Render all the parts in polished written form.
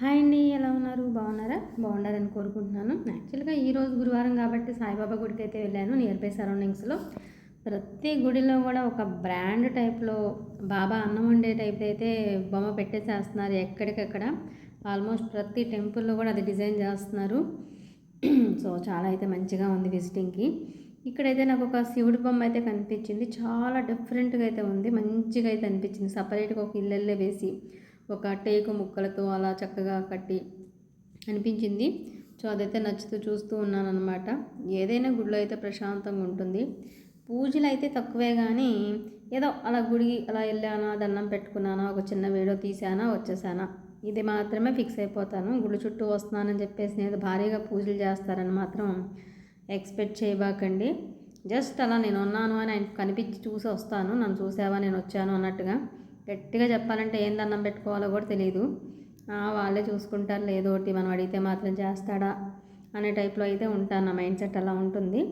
Hi అండి, ఎలా ఉన్నారు? బాగున్నారా? బాగుండాలని కోరుకుంటున్నాను. యాక్చువల్గా ఈరోజు గురువారం కాబట్టి సాయిబాబా గుడికి అయితే వెళ్ళాను. నియర్ బై సరౌండింగ్స్లో ప్రతి గుడిలో కూడా ఒక బ్రాండ్ టైప్లో బాబా అన్నం వండే టైప్ అయితే బొమ్మ పెట్టేసేస్తున్నారు. ఎక్కడికక్కడ ఆల్మోస్ట్ ప్రతి టెంపుల్లో కూడా అది డిజైన్ చేస్తున్నారు. సో చాలా అయితే మంచిగా ఉంది విజిటింగ్కి. ఇక్కడైతే నాకు ఒక శివుడి బొమ్మ అయితే కనిపించింది. చాలా డిఫరెంట్గా అయితే ఉంది, మంచిగా అయితే అనిపించింది. సపరేట్గా ఒక ఇల్లెల్లే వేసి ఒక టేకు ముక్కలతో అలా చక్కగా కట్టి అనిపించింది. సో అదైతే నచ్చుతూ చూస్తూ ఉన్నాను అనమాట. ఏదైనా గుడిలో అయితే ప్రశాంతంగా ఉంటుంది. పూజలు అయితే తక్కువే, కానీ ఏదో అలా గుడి అలా వెళ్ళానా, దండం పెట్టుకున్నానా, ఒక చిన్న వీడియో తీసానా, వచ్చేసానా, ఇది మాత్రమే ఫిక్స్ అయిపోతాను. గుడి చుట్టూ వస్తున్నానని చెప్పేసి నేను భారీగా పూజలు చేస్తారని మాత్రం ఎక్స్పెక్ట్ చేయబాకండి. జస్ట్ అలా నేను ఉన్నాను అని ఆయన కనిపించి చూసి వస్తాను. నన్ను చూసావా, నేను వచ్చాను అన్నట్టుగా. గట్టిగా చెప్పాలంటే ఏం దండం పెట్టుకోవాలో కూడా తెలియదు. వాళ్ళే చూసుకుంటారు, లేదోటి మనం అడిగితే మాత్రం చేస్తాడా అనే టైప్లో అయితే ఉంటాను. నా మైండ్ సెట్ అలా ఉంటుంది.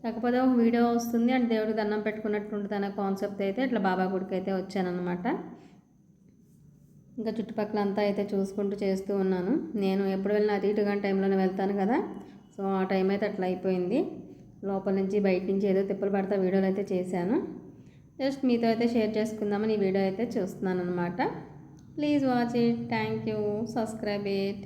కాకపోతే ఒక వీడియో వస్తుంది అంటే దేవుడికి దండం పెట్టుకున్నట్టు ఉంటుంది అనే కాన్సెప్ట్ అయితే ఇట్లా బాబా గుడికి అయితే వచ్చానమాట. ఇంకా చుట్టుపక్కల అంతా అయితే చూసుకుంటూ చేస్తూ ఉన్నాను. నేను ఎప్పుడు వెళ్ళినా అటు ఇటుగా టైంలోనే వెళ్తాను కదా. సో ఆ టైం అయితే అట్లా అయిపోయింది. లోపల నుంచి బయట నుంచి ఏదో తిప్పలు పడతా వీడియోలు అయితే చేశాను. జస్ట్ మీతో అయితే షేర్ చేసుకుందామని ఈ వీడియో అయితే చూస్తున్నాను అనమాట. Please watch it. Thank you. Subscribe it.